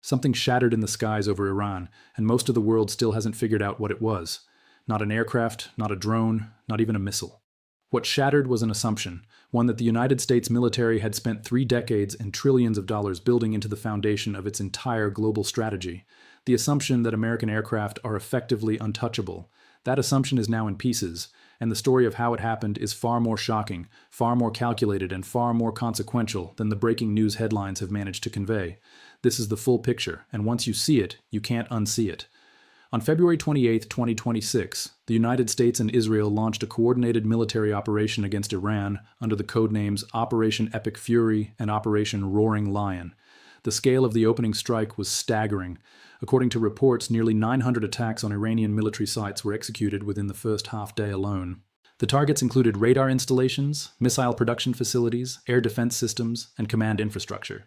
Something shattered in the skies over Iran, and most of the world still hasn't figured out what it was. Not an aircraft, not a drone, not even a missile. What shattered was an assumption, one that the United States military had spent 3 decades and trillions of dollars building into the foundation of its entire global strategy. The assumption that American aircraft are effectively untouchable. That assumption is now in pieces, and the story of how it happened is far more shocking, far more calculated, and far more consequential than the breaking news headlines have managed to convey. This is the full picture, and once you see it, you can't unsee it. On February 28, 2026, the United States and Israel launched a coordinated military operation against Iran under the codenames Operation Epic Fury and Operation Roaring Lion. The scale of the opening strike was staggering. According to reports, nearly 900 attacks on Iranian military sites were executed within the first half-day alone. The targets included radar installations, missile production facilities, air defense systems, and command infrastructure.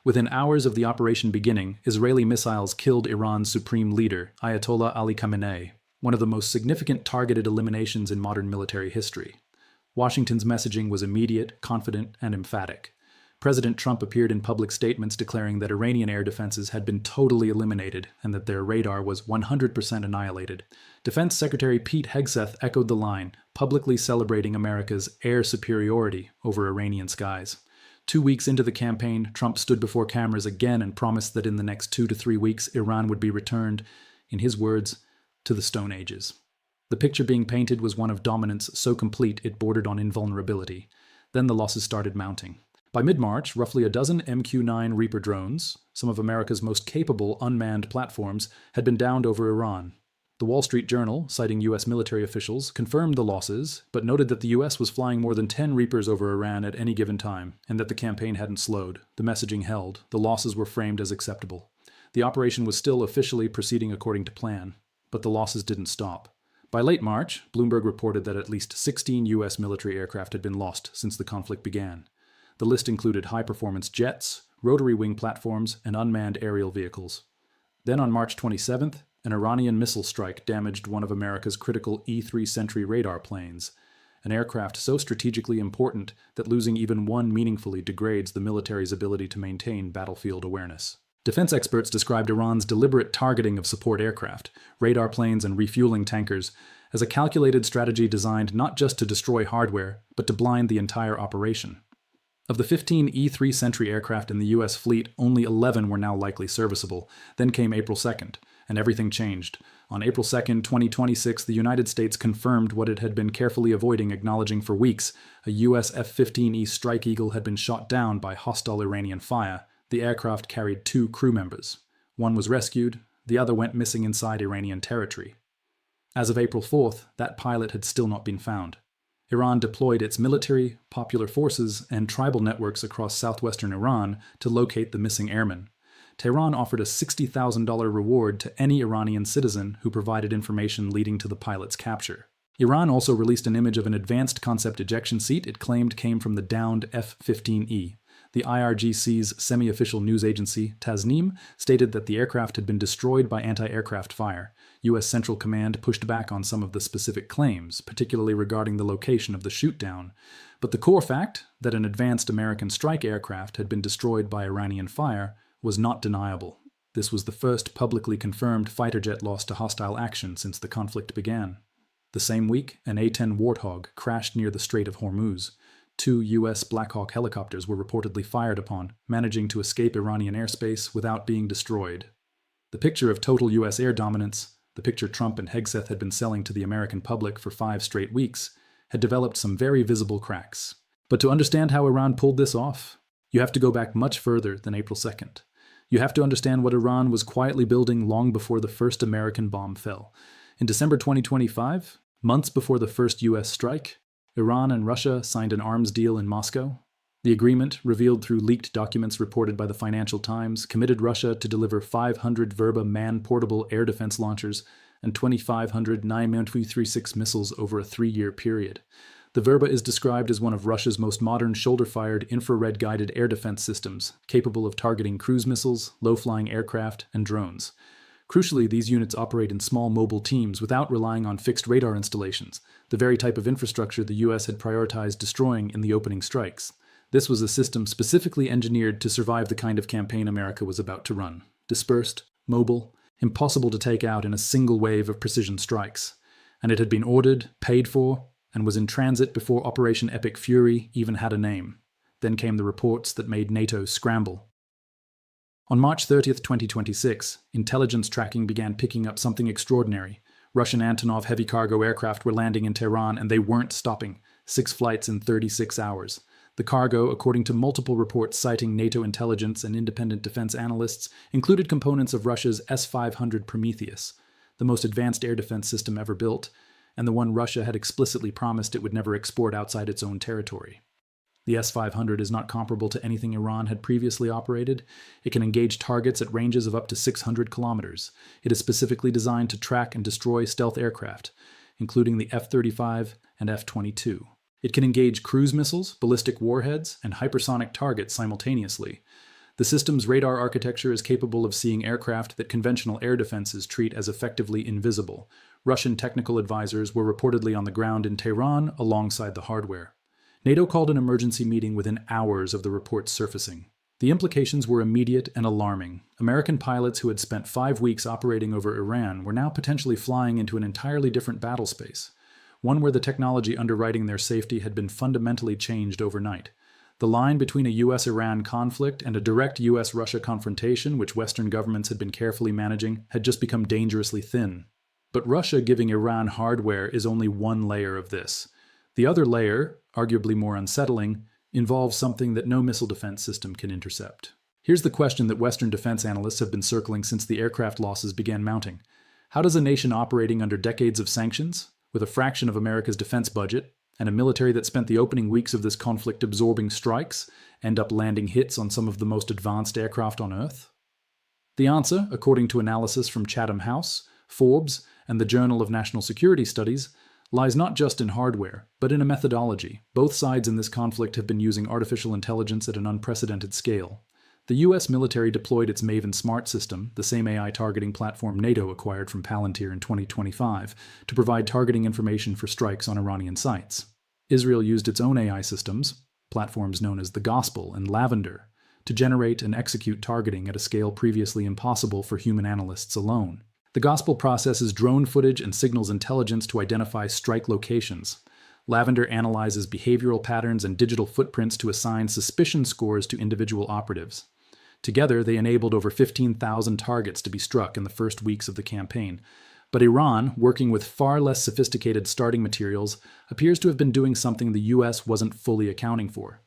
Within hours of the operation beginning, Israeli missiles killed Iran's supreme leader, Ayatollah Ali Khamenei, one of the most significant targeted eliminations in modern military history. Washington's messaging was immediate, confident, and emphatic. President Trump appeared in public statements declaring that Iranian air defenses had been totally eliminated and that their radar was 100% annihilated. Defense Secretary Pete Hegseth echoed the line, publicly celebrating America's air superiority over Iranian skies. 2 weeks into the campaign, Trump stood before cameras again and promised that in the next 2 to 3 weeks, Iran would be returned, in his words, to the Stone Ages. The picture being painted was one of dominance so complete it bordered on invulnerability. Then the losses started mounting. By mid-March, roughly a dozen MQ-9 Reaper drones, some of America's most capable unmanned platforms, had been downed over Iran. The Wall Street Journal, citing U.S. military officials, confirmed the losses, but noted that the U.S. was flying more than 10 Reapers over Iran at any given time, and that the campaign hadn't slowed. The messaging held. The losses were framed as acceptable. The operation was still officially proceeding according to plan, but the losses didn't stop. By late March, Bloomberg reported that at least 16 U.S. military aircraft had been lost since the conflict began. The list included high-performance jets, rotary wing platforms, and unmanned aerial vehicles. Then on March 27th, an Iranian missile strike damaged one of America's critical E-3 Sentry radar planes, an aircraft so strategically important that losing even one meaningfully degrades the military's ability to maintain battlefield awareness. Defense experts described Iran's deliberate targeting of support aircraft, radar planes, and refueling tankers as a calculated strategy designed not just to destroy hardware, but to blind the entire operation. Of the 15 E-3 Sentry aircraft in the U.S. fleet, only 11 were now likely serviceable. Then came April 2nd, and everything changed. On April 2nd, 2026, the United States confirmed what it had been carefully avoiding acknowledging for weeks. A U.S. F-15E Strike Eagle had been shot down by hostile Iranian fire. The aircraft carried 2 crew members. One was rescued, the other went missing inside Iranian territory. As of April 4th, that pilot had still not been found. Iran deployed its military, popular forces, and tribal networks across southwestern Iran to locate the missing airmen. Tehran offered a $60,000 reward to any Iranian citizen who provided information leading to the pilot's capture. Iran also released an image of an advanced concept ejection seat it claimed came from the downed F-15E. The IRGC's semi-official news agency, Tasnim, stated that the aircraft had been destroyed by anti-aircraft fire. U.S. Central Command pushed back on some of the specific claims, particularly regarding the location of the shoot-down. But the core fact, that an advanced American strike aircraft had been destroyed by Iranian fire, was not deniable. This was the first publicly confirmed fighter jet loss to hostile action since the conflict began. The same week, an A-10 Warthog crashed near the Strait of Hormuz. 2 U.S. Black Hawk helicopters were reportedly fired upon, managing to escape Iranian airspace without being destroyed. The picture of total U.S. air dominance, the picture Trump and Hegseth had been selling to the American public for 5 straight weeks, had developed some very visible cracks. But to understand how Iran pulled this off, you have to go back much further than April 2nd. You have to understand what Iran was quietly building long before the first American bomb fell. In December 2025, months before the first U.S. strike, Iran and Russia signed an arms deal in Moscow. The agreement, revealed through leaked documents reported by the Financial Times, committed Russia to deliver 500 Verba man-portable air defense launchers and 2,500 9mm-336 missiles over a 3-year period. The Verba is described as one of Russia's most modern shoulder-fired infrared-guided air defense systems, capable of targeting cruise missiles, low-flying aircraft, and drones. Crucially, these units operate in small mobile teams without relying on fixed radar installations, the very type of infrastructure the U.S. had prioritized destroying in the opening strikes. This was a system specifically engineered to survive the kind of campaign America was about to run. dispersed, mobile, impossible to take out in a single wave of precision strikes. And it had been ordered, paid for, and was in transit before Operation Epic Fury even had a name. Then came the reports that made NATO scramble. On March 30th, 2026, intelligence tracking began picking up something extraordinary. Russian Antonov heavy cargo aircraft were landing in Tehran, and they weren't stopping. 6 flights in 36 hours. The cargo, according to multiple reports citing NATO intelligence and independent defense analysts, included components of Russia's S-500 Prometheus, the most advanced air defense system ever built, and the one Russia had explicitly promised it would never export outside its own territory. The S-500 is not comparable to anything Iran had previously operated. It can engage targets at ranges of up to 600 kilometers. It is specifically designed to track and destroy stealth aircraft, including the F-35 and F-22. It can engage cruise missiles, ballistic warheads, and hypersonic targets simultaneously. The system's radar architecture is capable of seeing aircraft that conventional air defenses treat as effectively invisible. Russian technical advisors were reportedly on the ground in Tehran alongside the hardware. NATO called an emergency meeting within hours of the report's surfacing. The implications were immediate and alarming. American pilots who had spent 5 weeks operating over Iran were now potentially flying into an entirely different battle space, one where the technology underwriting their safety had been fundamentally changed overnight. The line between a US-Iran conflict and a direct US-Russia confrontation, which Western governments had been carefully managing, had just become dangerously thin. But Russia giving Iran hardware is only one layer of this. The other layer, arguably more unsettling, involves something that no missile defense system can intercept. Here's the question that Western defense analysts have been circling since the aircraft losses began mounting. How does a nation operating under decades of sanctions, with a fraction of America's defense budget, and a military that spent the opening weeks of this conflict absorbing strikes, end up landing hits on some of the most advanced aircraft on Earth? The answer, according to analysis from Chatham House, Forbes, and the Journal of National Security Studies, lies not just in hardware, but in a methodology. Both sides in this conflict have been using artificial intelligence at an unprecedented scale. The US military deployed its Maven Smart system, the same AI targeting platform NATO acquired from Palantir in 2025, to provide targeting information for strikes on Iranian sites. Israel used its own AI systems, platforms known as the Gospel and Lavender, to generate and execute targeting at a scale previously impossible for human analysts alone. The Gospel processes drone footage and signals intelligence to identify strike locations. Lavender analyzes behavioral patterns and digital footprints to assign suspicion scores to individual operatives. Together, they enabled over 15,000 targets to be struck in the first weeks of the campaign. But Iran, working with far less sophisticated starting materials, appears to have been doing something the US wasn't fully accounting for: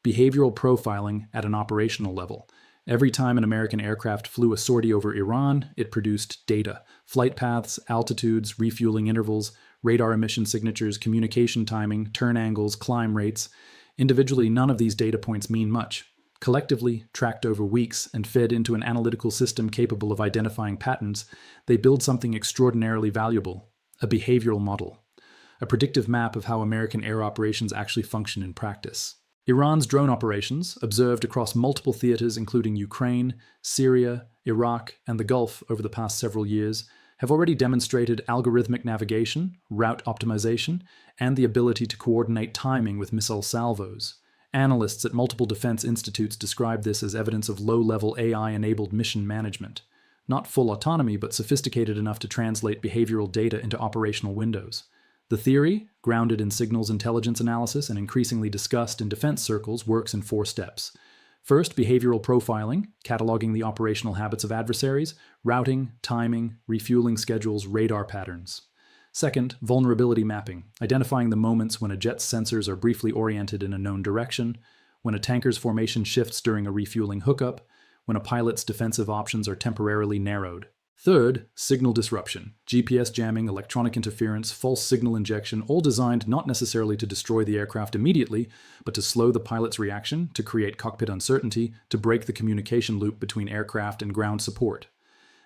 behavioral profiling at an operational level. Every time an American aircraft flew a sortie over Iran, it produced data: flight paths, altitudes, refueling intervals, radar emission signatures, communication timing, turn angles, climb rates. Individually, none of these data points mean much. Collectively, tracked over weeks and fed into an analytical system capable of identifying patterns, they build something extraordinarily valuable: a behavioral model, a predictive map of how American air operations actually function in practice. Iran's drone operations, observed across multiple theaters including Ukraine, Syria, Iraq, and the Gulf over the past several years, have already demonstrated algorithmic navigation, route optimization, and the ability to coordinate timing with missile salvos. Analysts at multiple defense institutes describe this as evidence of low-level AI-enabled mission management. Not full autonomy, but sophisticated enough to translate behavioral data into operational windows. The theory, grounded in signals intelligence analysis and increasingly discussed in defense circles, works in 4 steps. First, behavioral profiling, cataloging the operational habits of adversaries, routing, timing, refueling schedules, radar patterns. Second, vulnerability mapping, identifying the moments when a jet's sensors are briefly oriented in a known direction, when a tanker's formation shifts during a refueling hookup, when a pilot's defensive options are temporarily narrowed. Third, signal disruption, GPS jamming, electronic interference, false signal injection, all designed not necessarily to destroy the aircraft immediately, but to slow the pilot's reaction, to create cockpit uncertainty, to break the communication loop between aircraft and ground support.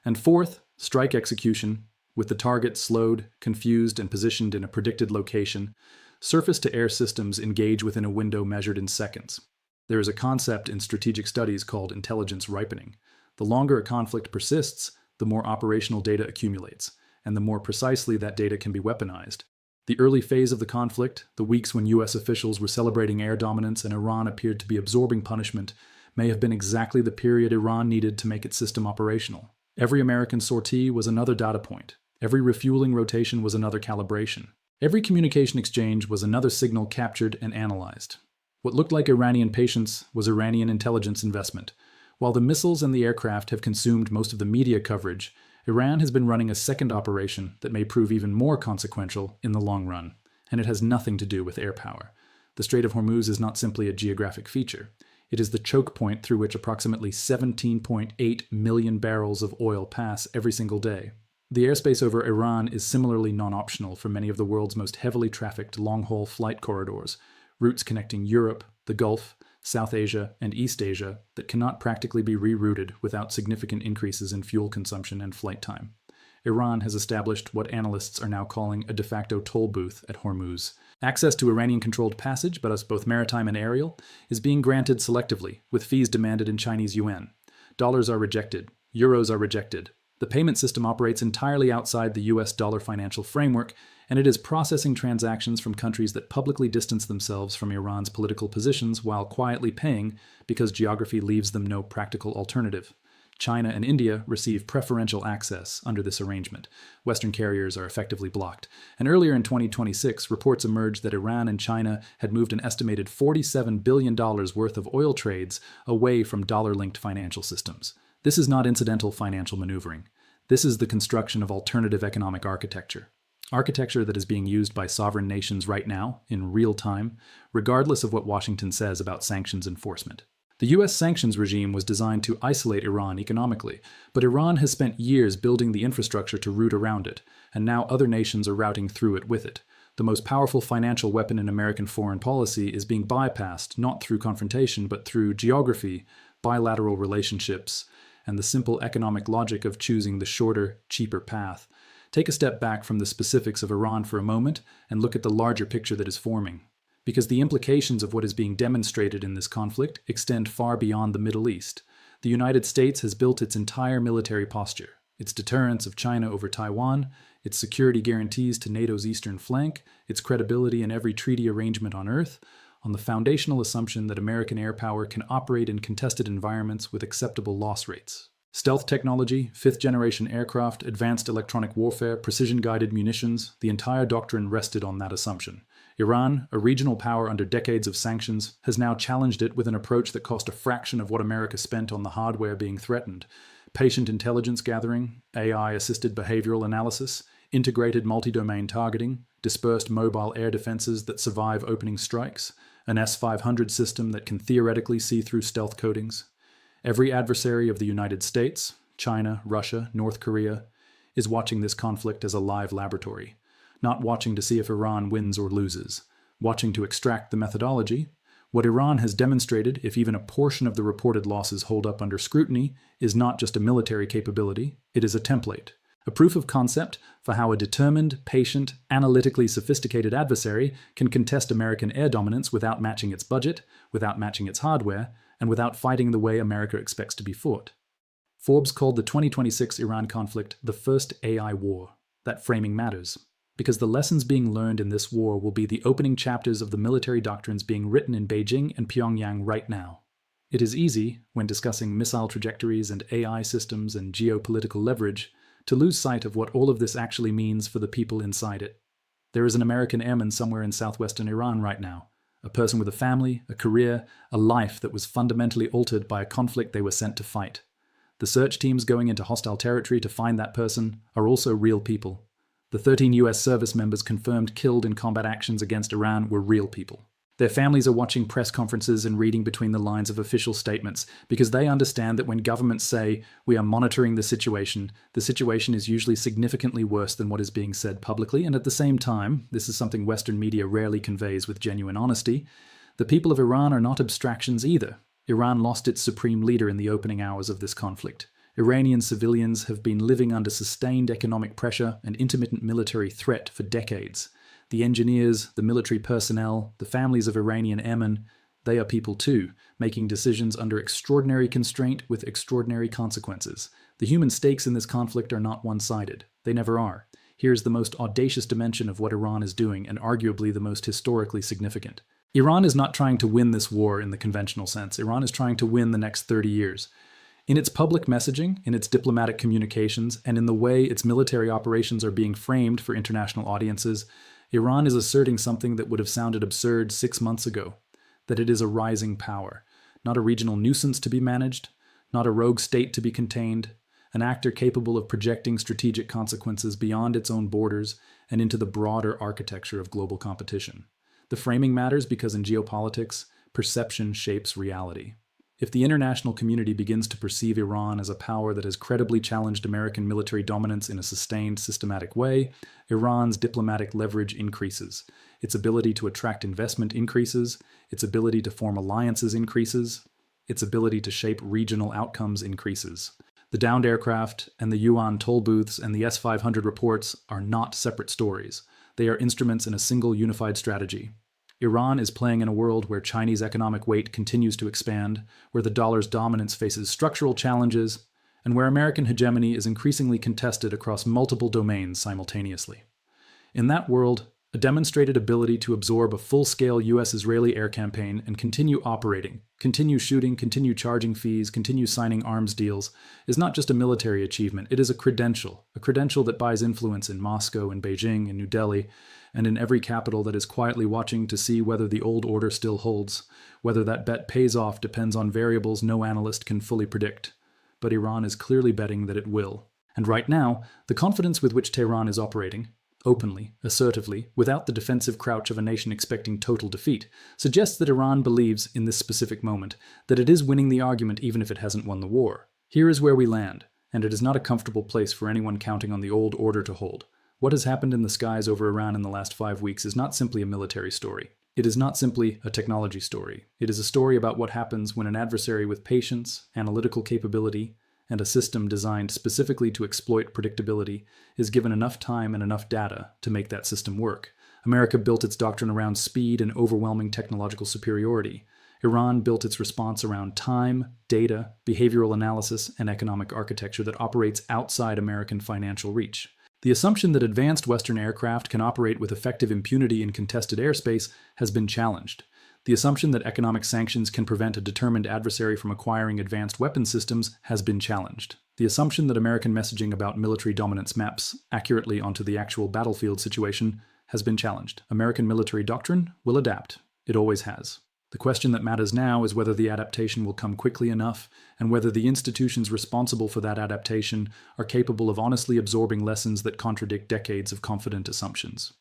And fourth, strike execution, with the target slowed, confused, and positioned in a predicted location. Surface-to-air systems engage within a window measured in seconds. There is a concept in strategic studies called intelligence ripening. The longer a conflict persists, the more operational data accumulates, and the more precisely that data can be weaponized. The early phase of the conflict, the weeks when US officials were celebrating air dominance and Iran appeared to be absorbing punishment, may have been exactly the period Iran needed to make its system operational. Every American sortie was another data point. Every refueling rotation was another calibration. Every communication exchange was another signal captured and analyzed. What looked like Iranian patience was Iranian intelligence investment. While the missiles and the aircraft have consumed most of the media coverage, Iran has been running a second operation that may prove even more consequential in the long run, and it has nothing to do with air power. The Strait of Hormuz is not simply a geographic feature. It is the choke point through which approximately 17.8 million barrels of oil pass every single day. The airspace over Iran is similarly non-optional for many of the world's most heavily trafficked long-haul flight corridors, routes connecting Europe, the Gulf, South Asia, and East Asia that cannot practically be rerouted without significant increases in fuel consumption and flight time. Iran has established what analysts are now calling a de facto toll booth at Hormuz. Access to Iranian-controlled passage, both maritime and aerial, is being granted selectively, with fees demanded in Chinese yuan. Dollars are rejected. Euros are rejected. The payment system operates entirely outside the US dollar financial framework, and it is processing transactions from countries that publicly distance themselves from Iran's political positions while quietly paying because geography leaves them no practical alternative. China and India receive preferential access under this arrangement. Western carriers are effectively blocked. And earlier in 2026, reports emerged that Iran and China had moved an estimated $47 billion worth of oil trades away from dollar-linked financial systems. This is not incidental financial maneuvering. This is the construction of alternative economic architecture. Architecture that is being used by sovereign nations right now, in real time, regardless of what Washington says about sanctions enforcement. The US sanctions regime was designed to isolate Iran economically, but Iran has spent years building the infrastructure to route around it, and now other nations are routing through it with it. The most powerful financial weapon in American foreign policy is being bypassed not through confrontation but through geography, bilateral relationships, and the simple economic logic of choosing the shorter, cheaper path. Take a step back from the specifics of Iran for a moment and look at the larger picture that is forming. Because the implications of what is being demonstrated in this conflict extend far beyond the Middle East. The United States has built its entire military posture, its deterrence of China over Taiwan, its security guarantees to NATO's eastern flank, its credibility in every treaty arrangement on Earth, on the foundational assumption that American air power can operate in contested environments with acceptable loss rates. Stealth technology, fifth-generation aircraft, advanced electronic warfare, precision-guided munitions, the entire doctrine rested on that assumption. Iran, a regional power under decades of sanctions, has now challenged it with an approach that cost a fraction of what America spent on the hardware being threatened. Patient intelligence gathering, AI-assisted behavioral analysis, integrated multi-domain targeting, dispersed mobile air defenses that survive opening strikes, an S-500 system that can theoretically see through stealth coatings. Every adversary of the United States, China, Russia, North Korea, is watching this conflict as a live laboratory, not watching to see if Iran wins or loses, watching to extract the methodology. What Iran has demonstrated, if even a portion of the reported losses hold up under scrutiny, is not just a military capability, it is a template. A proof of concept for how a determined, patient, analytically sophisticated adversary can contest American air dominance without matching its budget, without matching its hardware, and without fighting the way America expects to be fought. Forbes called the 2026 Iran conflict the first AI war. That framing matters, because the lessons being learned in this war will be the opening chapters of the military doctrines being written in Beijing and Pyongyang right now. It is easy, when discussing missile trajectories and AI systems and geopolitical leverage, to lose sight of what all of this actually means for the people inside it. There is an American airman somewhere in southwestern Iran right now, a person with a family, a career, a life that was fundamentally altered by a conflict they were sent to fight. The search teams going into hostile territory to find that person are also real people. The 13 US service members confirmed killed in combat actions against Iran were real people. Their families are watching press conferences and reading between the lines of official statements because they understand that when governments say, "We are monitoring the situation is usually significantly worse than what is being said publicly, and at the same time, this is something Western media rarely conveys with genuine honesty, the people of Iran are not abstractions either. Iran lost its supreme leader in the opening hours of this conflict. Iranian civilians have been living under sustained economic pressure and intermittent military threat for decades. The engineers, the military personnel, the families of Iranian airmen, they are people too, making decisions under extraordinary constraint with extraordinary consequences. The human stakes in this conflict are not one-sided. They never are. Here's the most audacious dimension of what Iran is doing, and arguably the most historically significant. Iran is not trying to win this war in the conventional sense. Iran is trying to win the next 30 years. In its public messaging, in its diplomatic communications, and in the way its military operations are being framed for international audiences, Iran is asserting something that would have sounded absurd 6 months ago, that it is a rising power, not a regional nuisance to be managed, not a rogue state to be contained, an actor capable of projecting strategic consequences beyond its own borders and into the broader architecture of global competition. The framing matters because in geopolitics, perception shapes reality. If the international community begins to perceive Iran as a power that has credibly challenged American military dominance in a sustained, systematic way, Iran's diplomatic leverage increases. Its ability to attract investment increases. Its ability to form alliances increases. Its ability to shape regional outcomes increases. The downed aircraft and the Yuan toll booths and the S-500 reports are not separate stories. They are instruments in a single unified strategy. Iran is playing in a world where Chinese economic weight continues to expand, where the dollar's dominance faces structural challenges, and where American hegemony is increasingly contested across multiple domains simultaneously. In that world, a demonstrated ability to absorb a full-scale US-Israeli air campaign and continue operating, continue shooting, continue charging fees, continue signing arms deals, is not just a military achievement, it is a credential that buys influence in Moscow, in Beijing, in New Delhi, and in every capital that is quietly watching to see whether the old order still holds. Whether that bet pays off depends on variables no analyst can fully predict. But Iran is clearly betting that it will. And right now, the confidence with which Tehran is operating, openly, assertively, without the defensive crouch of a nation expecting total defeat, suggests that Iran believes, in this specific moment, that it is winning the argument even if it hasn't won the war. Here is where we land, and it is not a comfortable place for anyone counting on the old order to hold. What has happened in the skies over Iran in the last 5 weeks is not simply a military story. It is not simply a technology story. It is a story about what happens when an adversary with patience, analytical capability, and a system designed specifically to exploit predictability is given enough time and enough data to make that system work. America built its doctrine around speed and overwhelming technological superiority. Iran built its response around time, data, behavioral analysis, and economic architecture that operates outside American financial reach. The assumption that advanced Western aircraft can operate with effective impunity in contested airspace has been challenged. The assumption that economic sanctions can prevent a determined adversary from acquiring advanced weapon systems has been challenged. The assumption that American messaging about military dominance maps accurately onto the actual battlefield situation has been challenged. American military doctrine will adapt. It always has. The question that matters now is whether the adaptation will come quickly enough, and whether the institutions responsible for that adaptation are capable of honestly absorbing lessons that contradict decades of confident assumptions.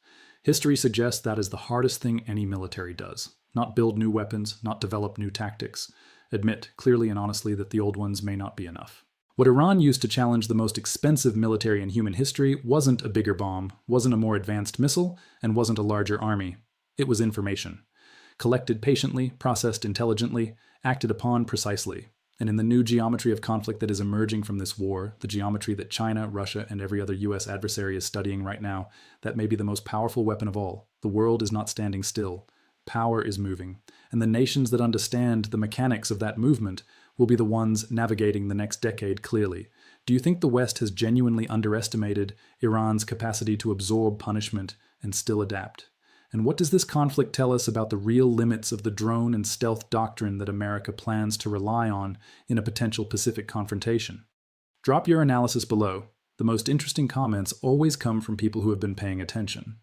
History suggests that is the hardest thing any military does. Not build new weapons, not develop new tactics. Admit clearly and honestly that the old ones may not be enough. What Iran used to challenge the most expensive military in human history wasn't a bigger bomb, wasn't a more advanced missile, and wasn't a larger army. It was information. Collected patiently, processed intelligently, acted upon precisely. And in the new geometry of conflict that is emerging from this war, the geometry that China, Russia, and every other US adversary is studying right now, that may be the most powerful weapon of all. The world is not standing still. Power is moving. And the nations that understand the mechanics of that movement will be the ones navigating the next decade clearly. Do you think the West has genuinely underestimated Iran's capacity to absorb punishment and still adapt? And what does this conflict tell us about the real limits of the drone and stealth doctrine that America plans to rely on in a potential Pacific confrontation? Drop your analysis below. The most interesting comments always come from people who have been paying attention.